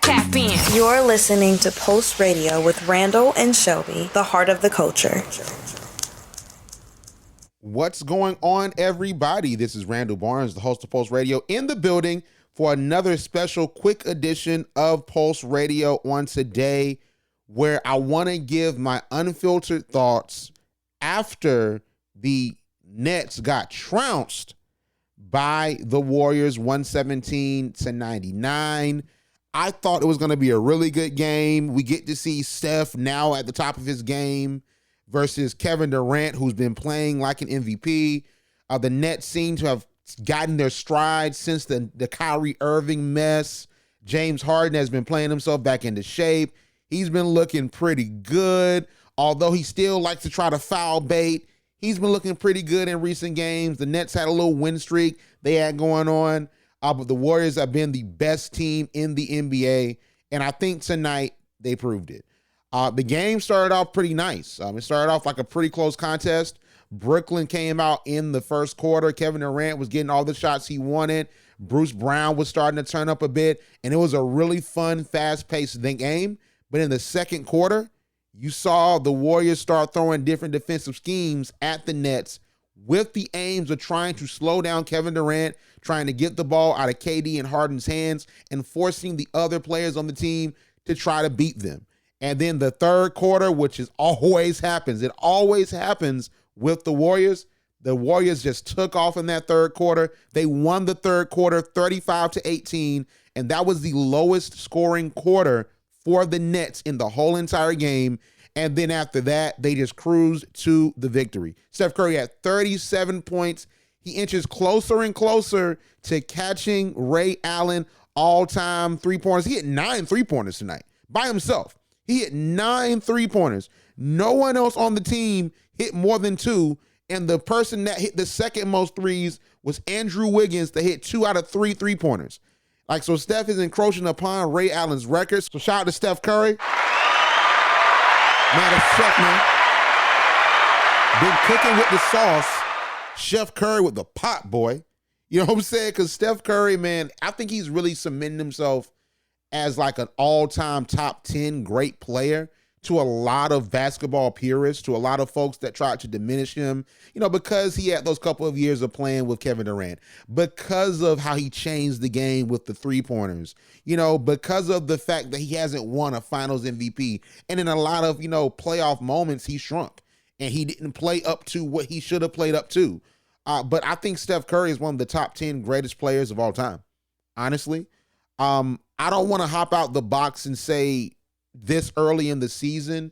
Tap in. You're listening to Post Radio with Randall and Shelby, the heart of the culture. What's going on, everybody? This is Randall Barnes, the host of Post Radio, in the building for another special quick edition of Post Radio on today, where I want to give my unfiltered thoughts after the Nets got trounced by the Warriors 117-99. I thought it was going to be a really good game. We get to see Steph now at the top of his game versus Kevin Durant, who's been playing like an MVP. The Nets seem to have gotten their stride since the Kyrie Irving mess. James Harden has been playing himself back into shape. He's been looking pretty good, although he still likes to try to foul bait. He's been looking pretty good in recent games. The Nets had a little win streak they had going on, but the Warriors have been the best team in the NBA, and I think tonight they proved it. The game started off pretty nice. It started off like a pretty close contest. Brooklyn came out in the first quarter. Kevin Durant was getting all the shots he wanted. Bruce Brown was starting to turn up a bit, and it was a really fun, fast-paced game. But in the second quarter, you saw the Warriors start throwing different defensive schemes at the Nets with the aims of trying to slow down Kevin Durant, trying to get the ball out of KD and Harden's hands, and forcing the other players on the team to try to beat them. And then the third quarter, which always happens with the Warriors. The Warriors just took off in that third quarter. They won the third quarter 35-18, and that was the lowest scoring quarter for the Nets in the whole entire game. And then after that, they just cruised to the victory. Steph Curry had 37 points. He inches closer and closer to catching Ray Allen all-time three-pointers. He hit 9 three-pointers tonight by himself. He hit 9 three-pointers. No one else on the team hit more than 2, and the person that hit the second most threes was Andrew Wiggins that hit 2 out of 3 three-pointers. So Steph is encroaching upon Ray Allen's records. So shout out to Steph Curry. Man, it's Chef, man. Been cooking with the sauce. Chef Curry with the pot, boy. You know what I'm saying? Because Steph Curry, man, I think he's really cemented himself as like an all-time top 10 great player to a lot of basketball purists, to a lot of folks that tried to diminish him, because he had those couple of years of playing with Kevin Durant, because of how he changed the game with the three-pointers, because of the fact that he hasn't won a finals MVP. And in a lot of, playoff moments, he shrunk and he didn't play up to what he should have played up to. But I think Steph Curry is one of the top 10 greatest players of all time, honestly. I don't want to hop out the box and say this early in the season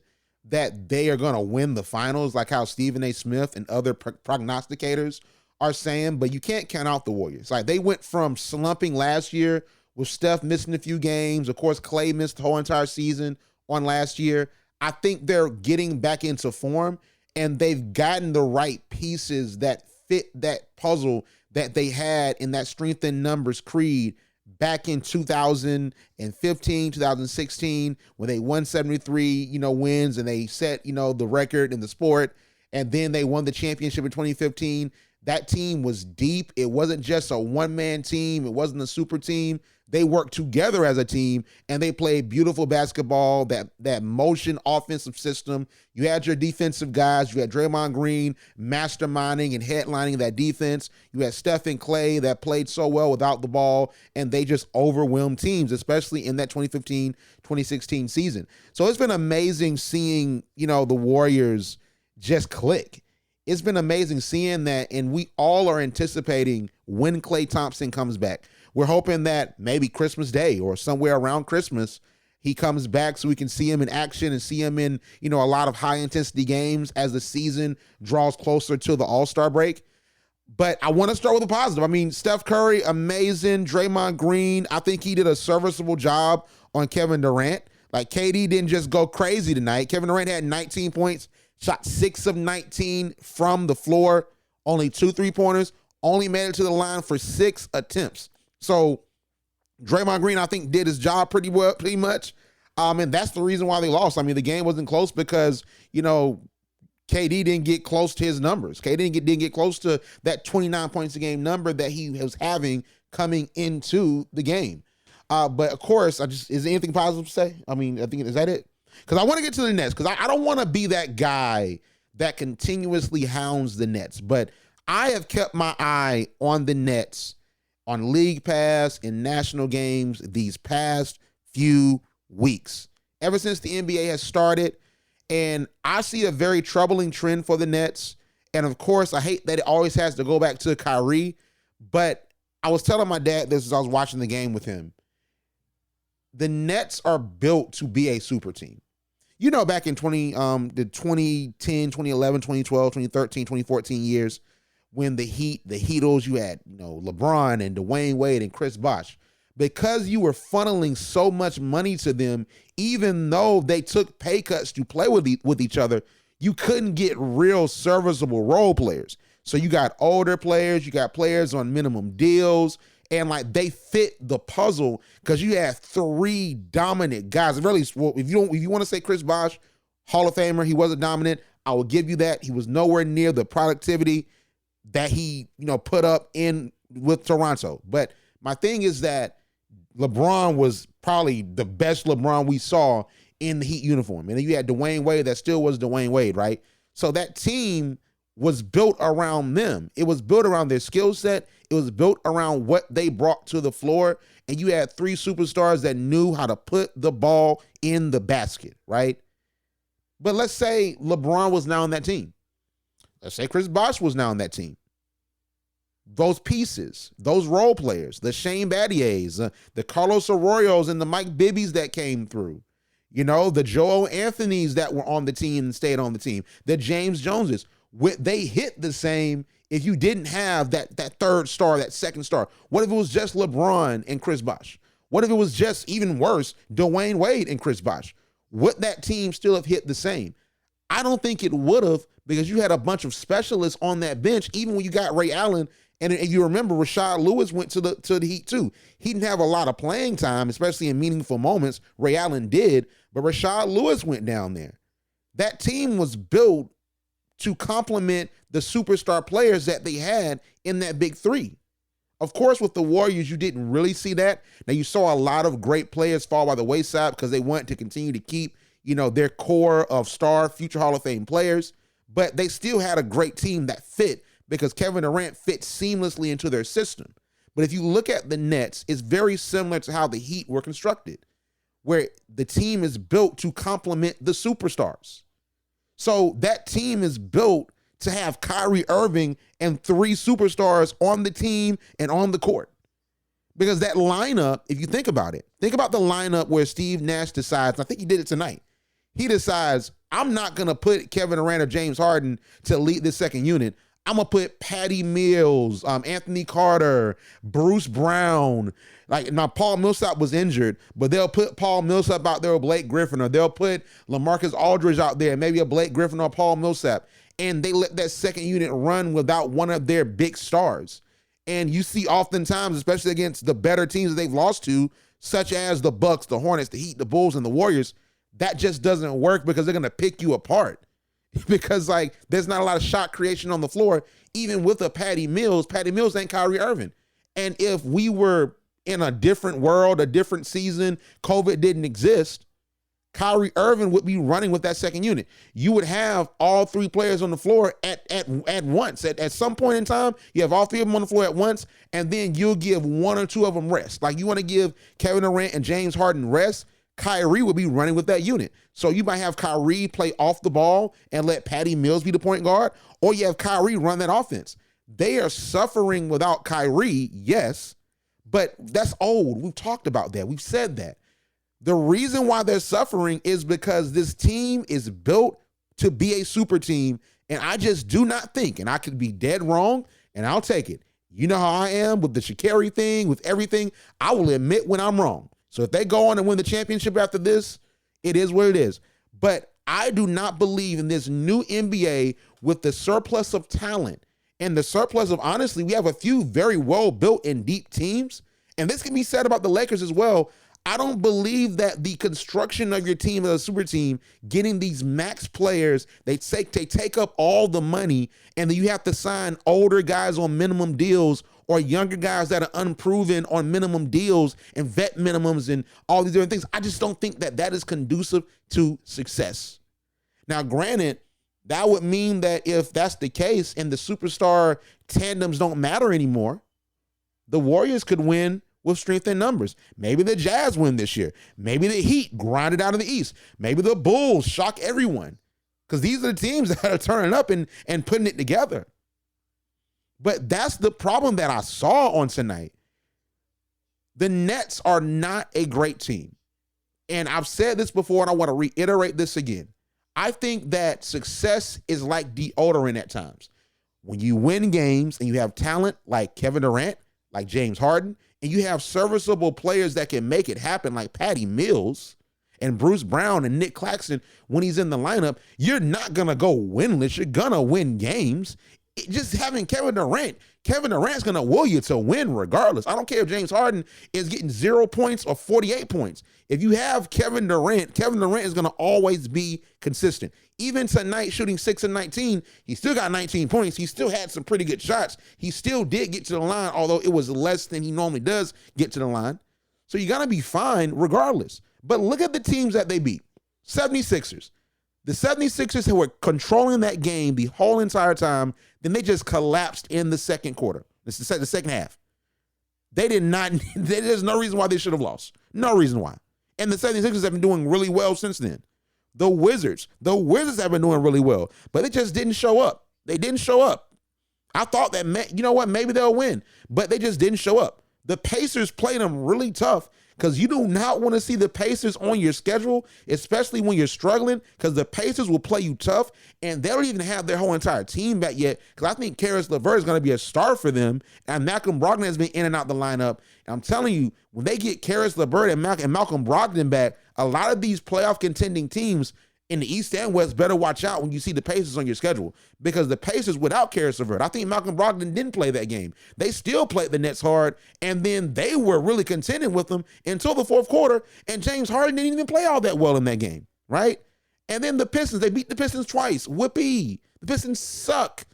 that they are going to win the finals, like how Stephen A. Smith and other prognosticators are saying, but you can't count out the Warriors. Like, they went from slumping last year with Steph missing a few games. Of course, Klay missed the whole entire season on last year. I think they're getting back into form, and they've gotten the right pieces that fit that puzzle that they had in that strength in numbers creed back in 2015, 2016, when they won 73, wins, and they set, the record in the sport, and then they won the championship in 2015. That team was deep. It wasn't just a one-man team. It wasn't a super team. They worked together as a team, and they played beautiful basketball, that motion offensive system. You had your defensive guys. You had Draymond Green masterminding and headlining that defense. You had Steph and Klay that played so well without the ball, and they just overwhelmed teams, especially in that 2015-2016 season. So it's been amazing seeing, the Warriors just click. It's been amazing seeing that, and we all are anticipating when Klay Thompson comes back. We're hoping that maybe Christmas Day or somewhere around Christmas, he comes back so we can see him in action and see him in, a lot of high-intensity games as the season draws closer to the All-Star break. But I want to start with a positive. I mean, Steph Curry, amazing. Draymond Green, I think he did a serviceable job on Kevin Durant. Like, KD didn't just go crazy tonight. Kevin Durant had 19 points, shot 6 of 19 from the floor, only 2 three-pointers, only made it to the line for 6 attempts. So Draymond Green, I think, did his job pretty much. And that's the reason why they lost. I mean, the game wasn't close because, KD didn't get close to his numbers. KD didn't get close to that 29 points a game number that he was having coming into the game. But of course, is there anything positive to say? I mean, I think, is that it? Because I want to get to the Nets, because I don't want to be that guy that continuously hounds the Nets. But I have kept my eye on the Nets on League Pass in national games these past few weeks, ever since the NBA has started. And I see a very troubling trend for the Nets. And of course, I hate that it always has to go back to Kyrie. But I was telling my dad this as I was watching the game with him. The Nets are built to be a super team. You know, back in the 2010, 2011, 2012, 2013, 2014 years, when the Heatles, you had, LeBron and Dwayne Wade and Chris Bosh, because you were funneling so much money to them, even though they took pay cuts to play with each other, you couldn't get real serviceable role players. So you got older players, you got players on minimum deals, and like they fit the puzzle because you had three dominant guys. Really, well, if you want to say Chris Bosh, Hall of Famer, he wasn't dominant, I will give you that. He was nowhere near the productivity that he, put up in with Toronto. But my thing is that LeBron was probably the best LeBron we saw in the Heat uniform. And then you had Dwayne Wade that still was Dwayne Wade, right? So that team was built around them. It was built around their skill set. It was built around what they brought to the floor. And you had three superstars that knew how to put the ball in the basket, right? But let's say LeBron was now on that team. Let's say Chris Bosh was now on that team. Those pieces, those role players, the Shane Battiers, the Carlos Arroyos and the Mike Bibbies that came through, the Joel Anthonys that were on the team and stayed on the team, the James Joneses, they hit the same if you didn't have that third star, that second star. What if it was just LeBron and Chris Bosh? What if it was just, even worse, Dwayne Wade and Chris Bosh? Would that team still have hit the same? I don't think it would have, because you had a bunch of specialists on that bench, even when you got Ray Allen. And if you remember, Rashad Lewis went to the Heat too. He didn't have a lot of playing time, especially in meaningful moments. Ray Allen did, but Rashad Lewis went down there. That team was built to complement the superstar players that they had in that big three. Of course, with the Warriors, you didn't really see that. Now, you saw a lot of great players fall by the wayside because they wanted to continue to keep, their core of star future Hall of Fame players, but they still had a great team that fit, because Kevin Durant fit seamlessly into their system. But if you look at the Nets, it's very similar to how the Heat were constructed, where the team is built to complement the superstars. So that team is built to have Kyrie Irving and three superstars on the team and on the court. Because that lineup, if you think about it, think about the lineup where Steve Nash decides, I think he did it tonight, he decides, I'm not going to put Kevin Durant or James Harden to lead this second unit. I'm going to put Patty Mills, Anthony Carter, Bruce Brown. Now Paul Millsap was injured, but they'll put Paul Millsap out there with Blake Griffin, or they'll put LaMarcus Aldridge out there, maybe a Blake Griffin or Paul Millsap. And they let that second unit run without one of their big stars. And you see oftentimes, especially against the better teams that they've lost to, such as the Bucks, the Hornets, the Heat, the Bulls, and the Warriors, that just doesn't work because they're going to pick you apart. Because there's not a lot of shot creation on the floor, even with a Patty Mills. Patty Mills ain't Kyrie Irving. And if we were in a different world, a different season, COVID didn't exist, Kyrie Irving would be running with that second unit. You would have all three players on the floor at once. At some point in time, you have all three of them on the floor at once, and then you'll give one or two of them rest. You want to give Kevin Durant and James Harden rest, Kyrie would be running with that unit. So you might have Kyrie play off the ball and let Patty Mills be the point guard, or you have Kyrie run that offense. They are suffering without Kyrie, yes, but that's old. We've talked about that. We've said that. The reason why they're suffering is because this team is built to be a super team, and I just do not think, and I could be dead wrong, and I'll take it. You know how I am with the Sha'Carri thing, with everything. I will admit when I'm wrong. So if they go on and win the championship after this, it is what it is. But I do not believe in this new NBA with the surplus of talent and the surplus of, honestly, we have a few very well-built and deep teams. And this can be said about the Lakers as well. I don't believe that the construction of your team as a super team, getting these max players, they take up all the money, and then you have to sign older guys on minimum deals or younger guys that are unproven on minimum deals and vet minimums and all these different things. I just don't think that that is conducive to success. Now, granted, that would mean that if that's the case and the superstar tandems don't matter anymore, the Warriors could win with strength in numbers. Maybe the Jazz win this year. Maybe the Heat grind it out of the East. Maybe the Bulls shock everyone, because these are the teams that are turning up and putting it together. But that's the problem that I saw on tonight. The Nets are not a great team. And I've said this before, and I want to reiterate this again. I think that success is like deodorant at times. When you win games and you have talent like Kevin Durant, like James Harden, and you have serviceable players that can make it happen like Patty Mills and Bruce Brown and Nick Claxton when he's in the lineup, you're not going to go winless. You're going to win games. Just having Kevin Durant's going to will you to win regardless. I don't care if James Harden is getting 0 points or 48 points. If you have Kevin Durant is going to always be consistent. Even tonight, shooting 6 of 19, he still got 19 points. He still had some pretty good shots. He still did get to the line, although it was less than he normally does get to the line. So you're going to be fine regardless. But look at the teams that they beat. 76ers. The 76ers who were controlling that game the whole entire time, then they just collapsed in the second quarter. It's the second half. They did not, there's no reason why they should have lost. No reason why. And the 76ers have been doing really well since then. The Wizards have been doing really well, but they just didn't show up. They didn't show up. I thought that, maybe they'll win, but they just didn't show up. The Pacers played them really tough, because you do not want to see the Pacers on your schedule, especially when you're struggling, because the Pacers will play you tough, and they don't even have their whole entire team back yet, because I think Karis LeVert is going to be a star for them, and Malcolm Brogdon has been in and out the lineup. And I'm telling you, when they get Karis LeVert and Malcolm Brogdon back, a lot of these playoff contending teams in the East and West better watch out when you see the Pacers on your schedule, because the Pacers without Karis LeVert, I think Malcolm Brogdon didn't play that game. They still played the Nets hard, and then they were really contending with them until the fourth quarter, and James Harden didn't even play all that well in that game, right? And then the Pistons, they beat the Pistons twice. Whoopee. The Pistons suck.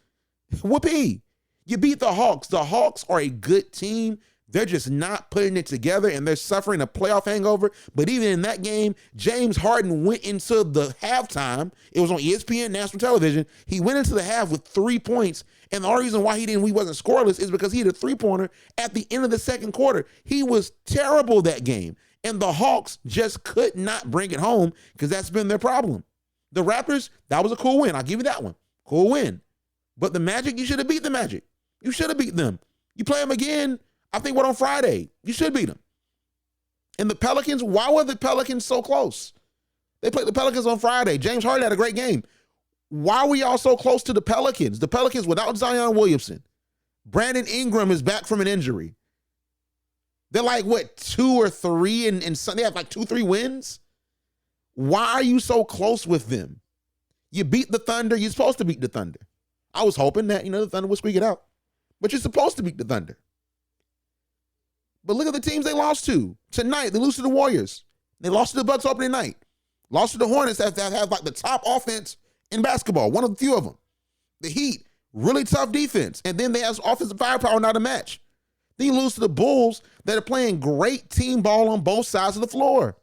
Whoopee. You beat the Hawks. The Hawks are a good team. They're just not putting it together, and they're suffering a playoff hangover. But even in that game, James Harden went into the halftime. It was on ESPN national television. He went into the half with 3 points, and the only reason why he wasn't scoreless is because he had a three-pointer at the end of the second quarter. He was terrible that game, and the Hawks just could not bring it home, because that's been their problem. The Raptors, that was a cool win. I'll give you that one. Cool win. But the Magic, you should have beat the Magic. You should have beat them. You play them again, I think on Friday. You should beat them. And the Pelicans, why were the Pelicans so close? They played the Pelicans on Friday. James Harden had a great game. Why were y'all so close to the Pelicans? The Pelicans without Zion Williamson. Brandon Ingram is back from an injury. They're like, 2 or 3 and they have 2-3 wins? Why are you so close with them? You beat the Thunder. You're supposed to beat the Thunder. I was hoping that, the Thunder would squeak it out. But you're supposed to beat the Thunder. But look at the teams they lost to. Tonight, they lose to the Warriors. They lost to the Bucks opening night. Lost to the Hornets that have the top offense in basketball, one of the few of them. The Heat, really tough defense. And then they have offensive firepower not a match. Then you lose to the Bulls that are playing great team ball on both sides of the floor.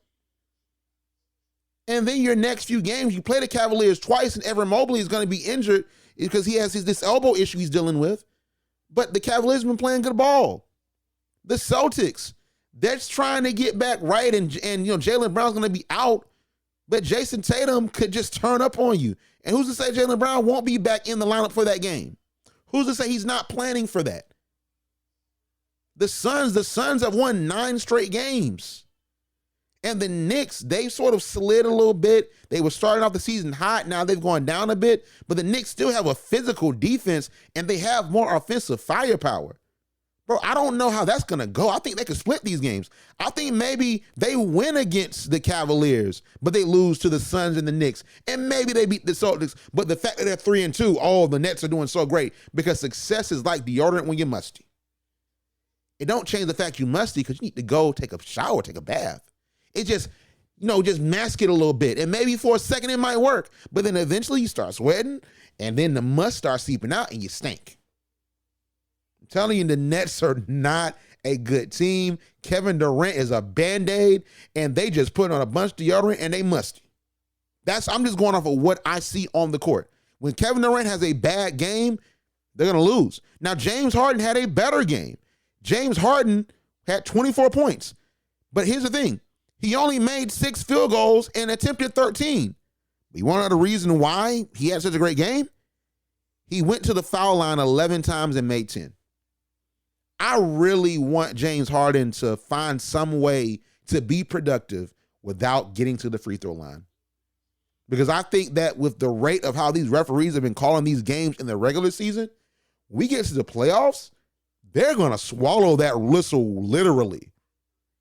And then your next few games, you play the Cavaliers twice, and Evan Mobley is going to be injured because he has this elbow issue he's dealing with. But the Cavaliers have been playing good ball. The Celtics, they're trying to get back right, and Jaylen Brown's going to be out, but Jason Tatum could just turn up on you. And who's to say Jaylen Brown won't be back in the lineup for that game? Who's to say he's not planning for that? The Suns have won 9 straight games. And the Knicks, they sort of slid a little bit. They were starting off the season hot. Now they've gone down a bit, but the Knicks still have a physical defense, and they have more offensive firepower. Bro, I don't know how that's going to go. I think they could split these games. I think maybe they win against the Cavaliers, but they lose to the Suns and the Knicks. And maybe they beat the Celtics, but the fact that they're 3-2, the Nets are doing so great, because success is like deodorant when you're musty. It don't change the fact you're musty, because you need to go take a shower, take a bath. It just, just mask it a little bit. And maybe for a second it might work, but then eventually you start sweating, and then the must starts seeping out and you stink. telling you, the Nets are not a good team. Kevin Durant is a Band-Aid, and they just put on a bunch of deodorant, and they musty. I'm just going off of what I see on the court. When Kevin Durant has a bad game, they're going to lose. Now, James Harden had a better game. James Harden had 24 points. But here's the thing. He only made 6 field goals and attempted 13. You want to know the reason why he had such a great game? He went to the foul line 11 times and made 10. I really want James Harden to find some way to be productive without getting to the free throw line. Because I think that with the rate of how these referees have been calling these games in the regular season, we get to the playoffs, they're going to swallow that whistle literally.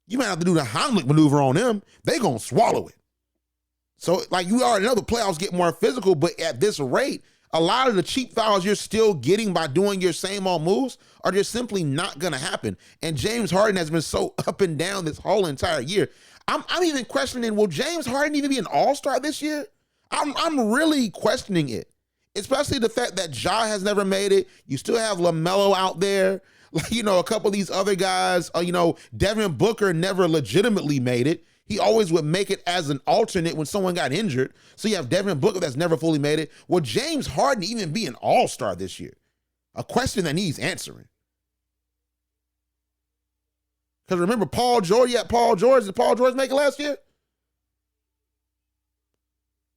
You might have to do the Heimlich maneuver on them. They're going to swallow it. So, like, you already know the playoffs get more physical, but at this rate, a lot of the cheap fouls you're still getting by doing your same old moves are just simply not going to happen. And James Harden has been so up and down this whole entire year. I'm even questioning, will James Harden even be an all-star this year? I'm really questioning it, especially the fact that Ja has never made it. You still have LaMelo out there. Like, a couple of these other guys, Devin Booker never legitimately made it. He always would make it as an alternate when someone got injured. So you have Devin Booker that's never fully made it. Will James Harden even be an all-star this year? A question that needs answering. Because remember, Paul George, did Paul George make it last year?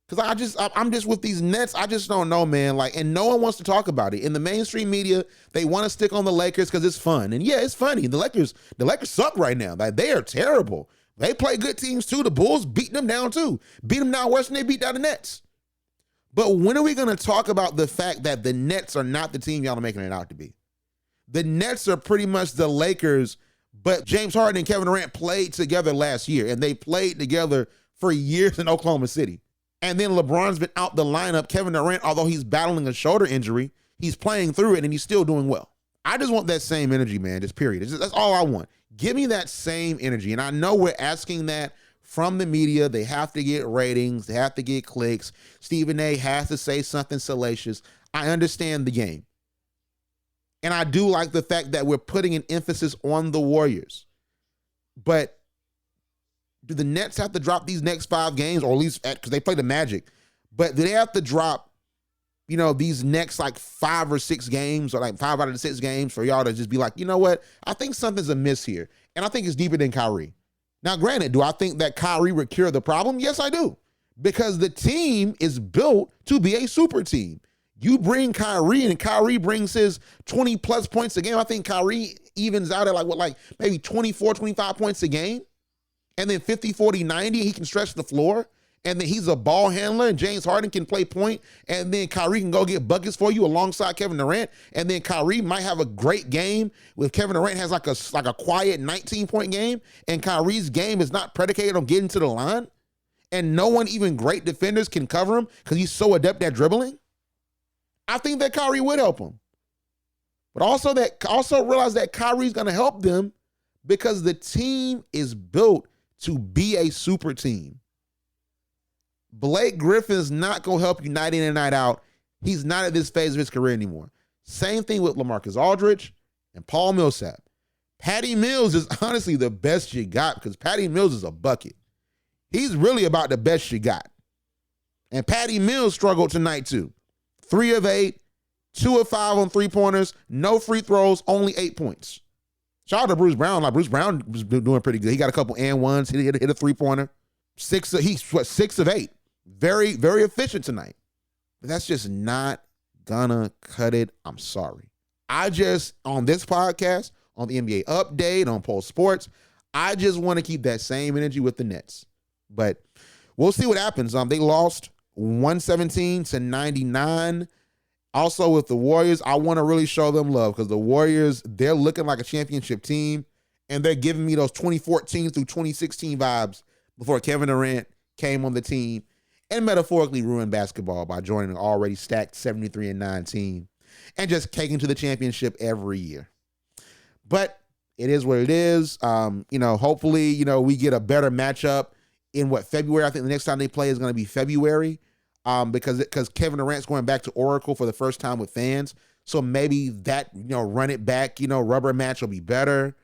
Because I'm just with these Nets, I just don't know, man. Like, and no one wants to talk about it. In the mainstream media, they want to stick on the Lakers because it's fun. And yeah, it's funny. The Lakers suck right now. Like, they are terrible. They play good teams too. The Bulls beat them down too. Beat them down worse than they beat down the Nets. But when are we going to talk about the fact that the Nets are not the team y'all are making it out to be? The Nets are pretty much the Lakers, but James Harden and Kevin Durant played together last year, and they played together for years in Oklahoma City. And then LeBron's been out the lineup. Kevin Durant, although he's battling a shoulder injury, he's playing through it and he's still doing well. I just want that same energy, man, just period. That's all I want. Give me that same energy. And I know we're asking that from the media. They have to get ratings. They have to get clicks. Stephen A has to say something salacious. I understand the game. And I do like the fact that we're putting an emphasis on the Warriors. But do the Nets have to drop these next 5 games, or at least because they play the Magic, but do they have to drop, these next like 5 or 6 games, or like 5 out of the 6 games for y'all to just be like, you know what? I think something's amiss here. And I think it's deeper than Kyrie. Now, granted, do I think that Kyrie would cure the problem? Yes, I do. Because the team is built to be a super team. You bring Kyrie and Kyrie brings his 20 plus points a game. I think Kyrie evens out at maybe 24, 25 points a game. And then 50, 40, 90, he can stretch the floor. And then he's a ball handler, and James Harden can play point. And then Kyrie can go get buckets for you alongside Kevin Durant. And then Kyrie might have a great game with Kevin Durant has like a quiet 19-point game. And Kyrie's game is not predicated on getting to the line. And no one, even great defenders, can cover him because he's so adept at dribbling. I think that Kyrie would help him. But also realize that Kyrie's going to help them because the team is built to be a super team. Blake Griffin's not going to help you night in and night out. He's not at this phase of his career anymore. Same thing with LaMarcus Aldridge and Paul Millsap. Patty Mills is honestly the best you got because Patty Mills is a bucket. He's really about the best you got. And Patty Mills struggled tonight too. 3 of 8, 2 of 5 on 3-pointers, no free throws, only 8 points. Shout out to Bruce Brown. Like, Bruce Brown was doing pretty good. He got a couple and ones. He hit a 3-pointer. 6 of 8. Very, very efficient tonight. But that's just not gonna cut it. I'm sorry. On this podcast, on the NBA Update, on Pulse Sports, I just want to keep that same energy with the Nets. But we'll see what happens. They lost 117-99. Also with the Warriors, I want to really show them love because the Warriors, they're looking like a championship team, and they're giving me those 2014 through 2016 vibes before Kevin Durant came on the team and metaphorically ruined basketball by joining an already stacked 73-9 team and just taking to the championship every year. But it is what it is. Hopefully, we get a better matchup in February. I think the next time they play is going to be February. Because Kevin Durant's going back to Oracle for the first time with fans. So maybe that, run it back, rubber match will be better.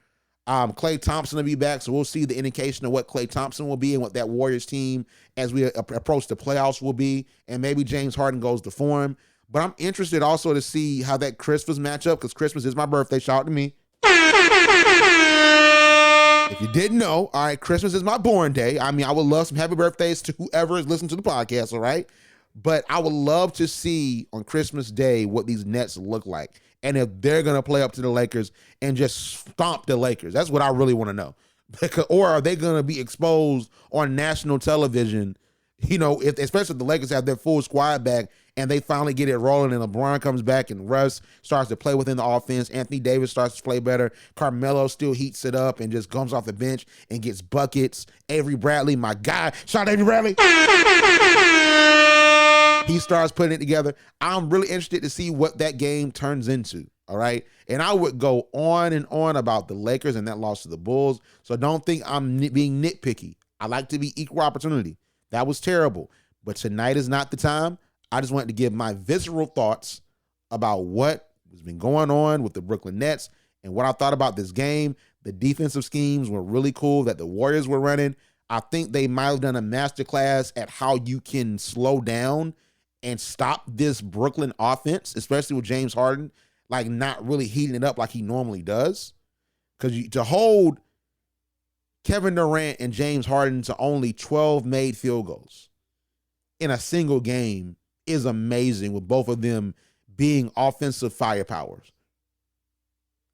Klay Thompson will be back, so we'll see the indication of what Klay Thompson will be and what that Warriors team as we approach the playoffs will be, and maybe James Harden goes to form. But I'm interested also to see how that Christmas matchup, because Christmas is my birthday. Shout out to me. If you didn't know, all right, Christmas is my born day. I mean, I would love some happy birthdays to whoever is listening to the podcast, all right? But I would love to see on Christmas Day what these Nets look like. And if they're going to play up to the Lakers and just stomp the Lakers. That's what I really want to know. Or are they going to be exposed on national television, especially if the Lakers have their full squad back and they finally get it rolling and LeBron comes back and Russ starts to play within the offense. Anthony Davis starts to play better. Carmelo still heats it up and just comes off the bench and gets buckets. Avery Bradley, my guy. Shout out Avery Bradley. He starts putting it together. I'm really interested to see what that game turns into, all right? And I would go on and on about the Lakers and that loss to the Bulls, so don't think I'm being nitpicky. I like to be equal opportunity. That was terrible, but tonight is not the time. I just wanted to give my visceral thoughts about what has been going on with the Brooklyn Nets and what I thought about this game. The defensive schemes were really cool that the Warriors were running. I think they might have done a masterclass at how you can slow down and stop this Brooklyn offense, especially with James Harden, like not really heating it up like he normally does. Because to hold Kevin Durant and James Harden to only 12 made field goals in a single game is amazing, with both of them being offensive firepowers.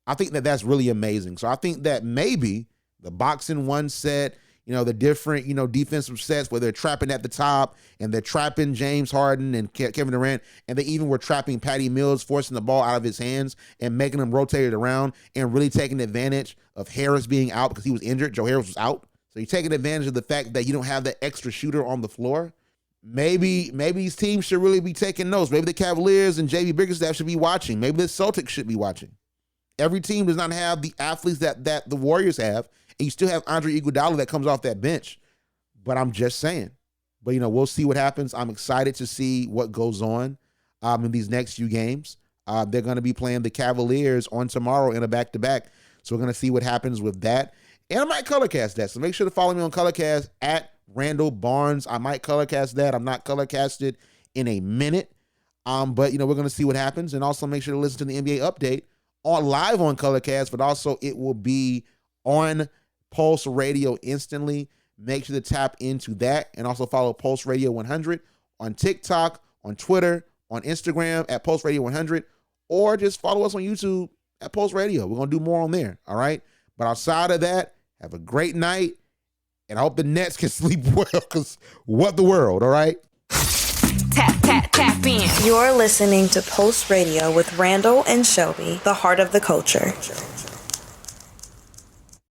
I think that that's really amazing. So I think that maybe the boxing one set, the different, defensive sets where they're trapping at the top and they're trapping James Harden and Kevin Durant, and they even were trapping Patty Mills, forcing the ball out of his hands and making him rotate it around and really taking advantage of Harris being out because he was injured. Joe Harris was out. So you're taking advantage of the fact that you don't have that extra shooter on the floor. Maybe these teams should really be taking notes. Maybe the Cavaliers and JB Bickerstaff should be watching. Maybe the Celtics should be watching. Every team does not have the athletes that the Warriors have. And you still have Andre Iguodala that comes off that bench. But I'm just saying. But, we'll see what happens. I'm excited to see what goes on in these next few games. They're going to be playing the Cavaliers on tomorrow in a back-to-back. So we're going to see what happens with that. And I might colorcast that. So make sure to follow me on colorcast at Randall Barnes. I might colorcast that. I'm not colorcasted in a minute. But, we're going to see what happens. And also make sure to listen to the NBA update live on colorcast. But also it will be on Pulse Radio instantly. Make sure to tap into that, and also follow Pulse Radio 100 on TikTok, on Twitter, on Instagram at Pulse Radio 100, or just follow us on YouTube at Pulse Radio. We're going to do more on there, all right? But outside of that, have a great night, and I hope the Nets can sleep well, because what the world, all right? Tap, tap, tap in. You're listening to Pulse Radio with Randall and Shelby, the heart of the culture.